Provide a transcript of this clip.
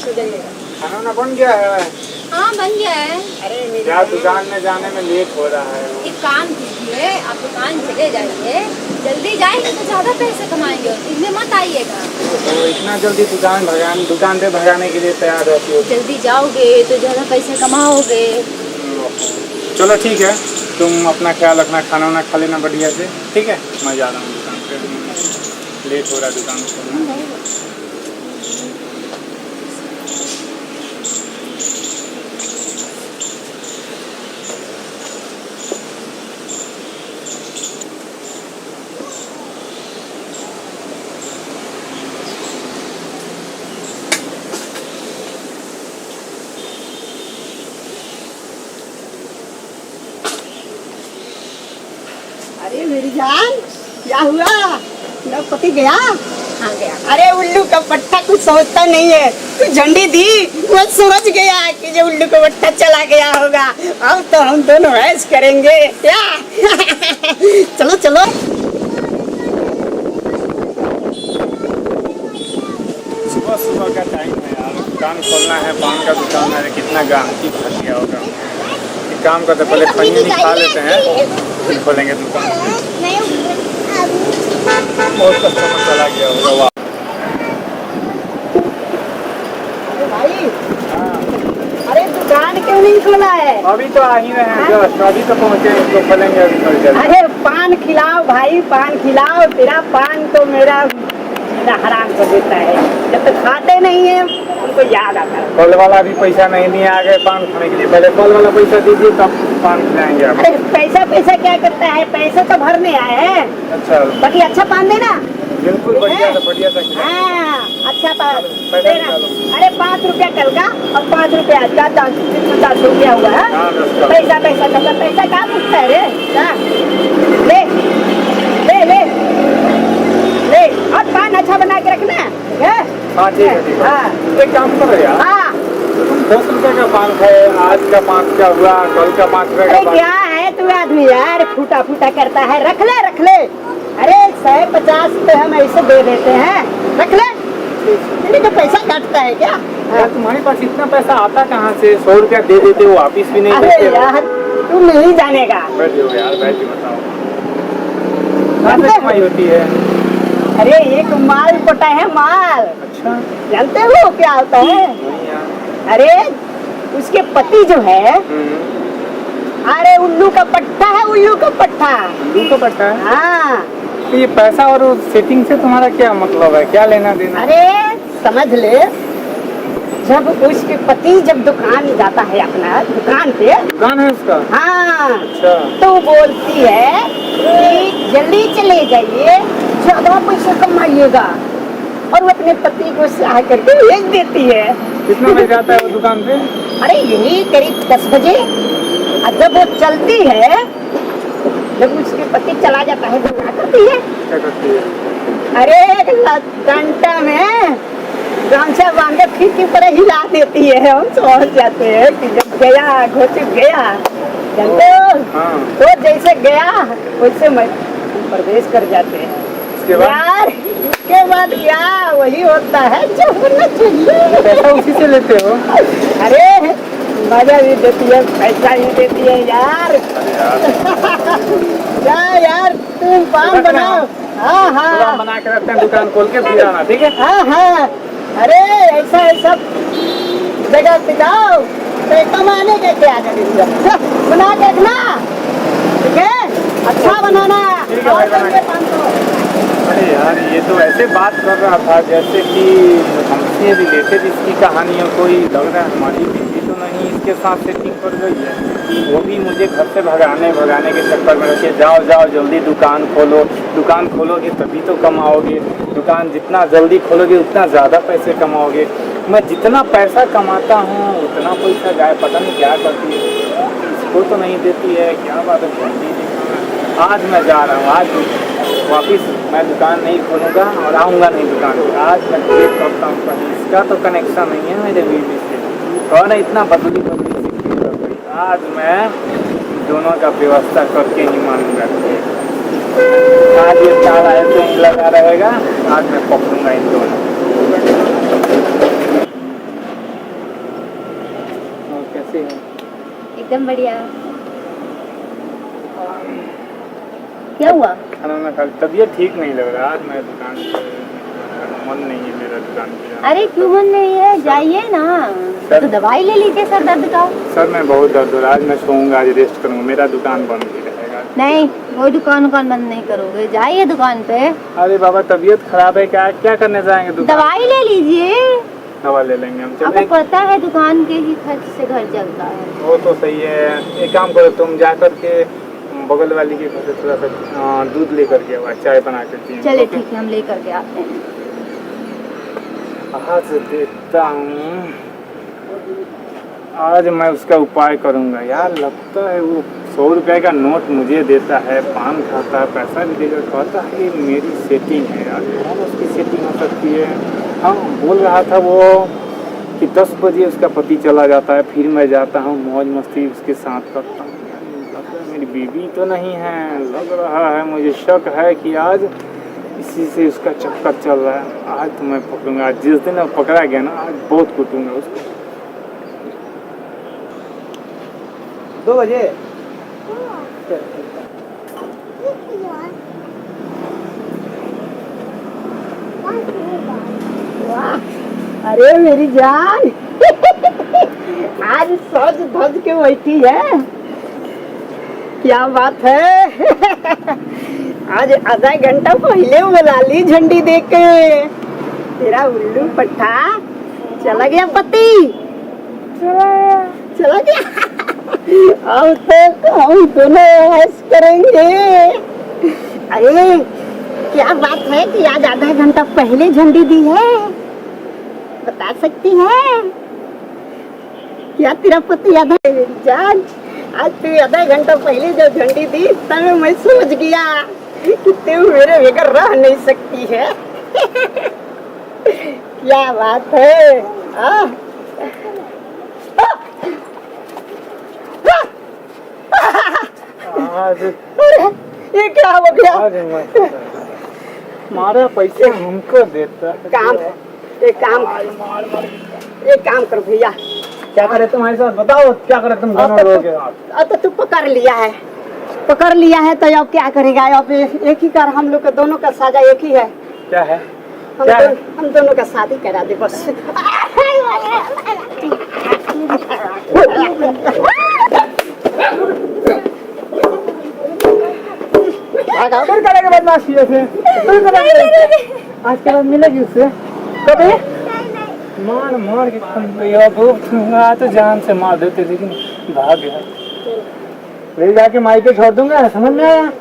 हो जाइएगा। खाना वाना बन गया है? हाँ बन गया है। अरे क्या दुकान में जाने में लेट हो रहा है। एक काम कीजिए, आप दुकान चले जाइए, जल्दी जाएंगे तो ज्यादा पैसे कमाएंगे, इतने मत आइएगा। तो इतना जल्दी दुकान पे भगाने के लिए तैयार रहती हो? जल्दी जाओगे तो ज्यादा पैसे कमाओगे। चलो ठीक है, तुम अपना ख्याल रखना, खाना वाना खा लेना बढ़िया से, ठीक है? मैं जा रहा हूँ दुकान पे, लेट हो रहा है दुकान खोलना। अरे मेरी जान, क्या हुआ? मेरा पति गया? हाँ गया। अरे उल्लू का पट्टा कुछ सोचता नहीं है, तू झंडी दी वो समझ गया कि जो उल्लू का पट्टा चला गया होगा। अब तो हम दोनों ऐश करेंगे क्या? चलो चलो। सुबह सुबह का टाइम है यार, दुकान खोलना है, पान का दुकान है, कितना गाहकी फंस गया होगा। एक काम करते पहले खनिया निकाल लेते हैं, फिर खोलेंगे दुकान। बहुत कस्टमर चला गया होगा। वाह भाई, हाँ। अरे दुकान क्यों नहीं खोला है? अभी तो आ ही रहे हैं जस्ट, अभी तो पहुँचे, इसको खोलेंगे अभी थोड़ी देर। अरे पान खिलाओ भाई, पान खिलाओ। तेरा पान तो मेरा जीना हराम कर देता है। जब तक खाते नहीं है उनको याद आता है। कल वाला भी पैसा नहीं दिया, आ गए पान खाने के लिए। पहले कल वाला पैसा दीजिए तब पान खिलाएंगे आप। अरे पैसा क्या करता है? पैसे तो भरने आए हैं। अच्छा, बाकी अच्छा पान देना। बिल्कुल बढ़िया सा खिलाएंगे। हाँ, अच्छा पान पैसा देना। निकालो। अरे 5 रुपया कल का और 5 रुपया आज का, 10 रुपया हुआ है। हाँ, 10 का। पैसा कहाँ पूछता है रे? हाँ, ले ले ले ले, और पान अच्छा बना के रखना है। हाँ ठीक है, ठीक है। हाँ एक काम करो यार, हाँ। 10 रुपए का पान खाए, आज का 5 का हुआ, कल का 5 रुपए का अरे पान। क्या है तू आदमी यार, फूटा करता है। रख ले। अरे 150 पे हम ऐसे दे देते हैं, रख ले। तेरे को पैसा काटता है क्या? यार तुम्हारे पास इतना पैसा आता कहाँ से? 100 रुपया दे देते हो, वापिस भी नहीं अरे देते हो। यार तू नहीं जानेगा। बैठो यार, बैठ के बताओ कहाँ से कमाई होती है? अरे एक माल पटा है, माल। अच्छा, जानते हो क्या होता है? नहीं यार। अरे उसके पति जो है, हम्म, अरे उल्लू का पट्टा है, उल्लू का पट्टा। उल्लू का पट्टा है? हाँ। तो ये पैसा और सेटिंग से तुम्हारा क्या मतलब है? क्या लेना देना? अरे समझ ले, जब उसके पति जब दुकान जाता है, अपना दुकान पे, दुकान है उसका? हाँ, अच्छा, तो बोलती है कि जल्दी चले जाइए, ज्यादा पैसा कमाइएगा, और वो अपने पति को सहाय करके भेज देती है। कितना बजे जाता है वो दुकान पे? अरे यही करीब 10 बजे। और जब वो चलती है, जब उसके पति चला जाता है तो क्या करती है? क्या करती है? अरे घंटा में गामछा बांध के खिड़की पर हिला देती है। हम समझ जाते हैं कि जब गया घोषित गया, जानते हो? हाँ। तो जैसे गया वैसे मैं प्रवेश कर जाते हैं यार। इसके बाद क्या वही होता है जो होना चाहिए। पैसा उसी से लेते हो? अरे मजा भी देती है, पैसा भी देती है यार। क्या यार, तुम पान बनाओ। हाँ हाँ, बना के रखते हैं, दुकान खोल के फिर आना, ठीक है? हाँ हाँ। अरे ऐसा जगह पे जाओ तो कमाने के क्या करेंगे? बना के रखना, ठीक है? अच्छा बनाना। ठीक है भाई, बना के। अरे यार, ये तो ऐसे बात कर रहा था जैसे कि हमसे रिलेटेड इसकी कहानी है कोई। लग रहा है हमारी बीवी तो नहीं इसके साथ सेटिंग कर गई है। वो भी मुझे घर से भगाने के चक्कर में रखे, जाओ जल्दी दुकान खोलो। दुकान खोलोगे तभी तो कमाओगे, दुकान जितना जल्दी खोलोगे उतना ज़्यादा पैसे कमाओगे। मैं जितना पैसा कमाता हूँ उतना पैसा जाए, पता नहीं क्या करती है, इसको तो नहीं देती है। क्या बात है, आज मैं जा रहा हूँ, आज वापिस मैं दुकान नहीं खोलूँगा और आऊँगा नहीं दुकान पर। आज मैं चेक करता हूँ कहीं इसका तो कनेक्शन नहीं है मेरे बीवी से। कौन है इतना बदली आज मैं दोनों का व्यवस्था करके ही मानूंगा। आज ये ताला ऐसे ही लगा रहेगा, आज मैं पकड़ूंगा इन दोनों। कैसे हैं? एकदम बढ़िया। क्या हुआ? खाना ना खा, तबीयत ठीक नहीं लग रहा आज। मैं दुकान पे, मन नहीं है मेरा दुकान पे। अरे क्यों मन नहीं है, जाइए ना। सर- तो दवाई ले लीजिए सर दर्द का। सर मैं बहुत दर्द हो रहा है, आज मैं सोऊंगा, आज रेस्ट करूंगा, मेरा दुकान बंद ही रहेगा। नहीं, वो दुकान बंद नहीं करोगे, जाइए दुकान पे। अरे बाबा तबीयत खराब है, क्या क्या करने जाएंगे दुकान? दवाई ले लीजिए। दवा ले लेंगे हम। आपको चलिए, पता है दुकान के ही खर्च से घर चलता है। वो तो सही है। एक काम करो, तुम जाकर के बगल वाली के घर से थोड़ा सा दूध लेकर के आओ, चाय बना के पिएंगे। चलिए ठीक है, हम लेकर के आते हैं। आज देखता हूँ, आज मैं उसका उपाय करूँगा यार। लगता है वो 100 रुपये का नोट मुझे देता है, पान खाता है, पैसा भी देगा, कहता है ये मेरी सेटिंग है यार। कौन उसकी सेटिंग हो सकती है? हाँ, बोल रहा था वो कि 10 बजे उसका पति चला जाता है, फिर मैं जाता हूँ, मौज मस्ती उसके साथ करता हूँ। लगता है मेरी बीवी तो नहीं है, लग रहा है, मुझे शक है कि आज इसी से उसका चक्कर चल रहा है। आज तो मैं पकड़ूंगा, आज जिस दिन अब पकड़ा गया ना, आज बहुत कूटूंगा उसको। 2 बजे वाह, अरे मेरी जान आज सज धज के बैठी है, क्या बात है। आज आधा घंटा पहले बुला ली झंडी देख के। तेरा उल्लू पट्टा चला गया पति, चला गया। अब तो हम दोनों ऐश करेंगे। अरे क्या बात है कि आज आधा घंटा पहले झंडी दी है, बता सकती है क्या तेरा पति? आधा जान, आज तू आधा घंटा पहले जब झंडी दी तब मैं सोच गया कि तू मेरे बगैर रह नहीं सकती है। क्या बात है। आज ये क्या हो गया? आज मारा पैसे हमको देता है। काम एक काम कर भैया। क्या करे तुम्हारे साथ, बताओ क्या करे तुम दोनों लोग के साथ? अब तो तू पकड़ लिया है तो अब क्या करेगा? अब एक ही कर, हम लोग का दोनों का साजा एक ही है। क्या है? हम दोनों का शादी करा दे बस। फिर करेंगे बदमाशी ऐसे, आज के बाद मिलेगी उससे कभी? मार के दूंगा तो जान से मार देते, लेकिन भाग गया। ले जाके माई पे छोड़ दूंगा, समझ में आया?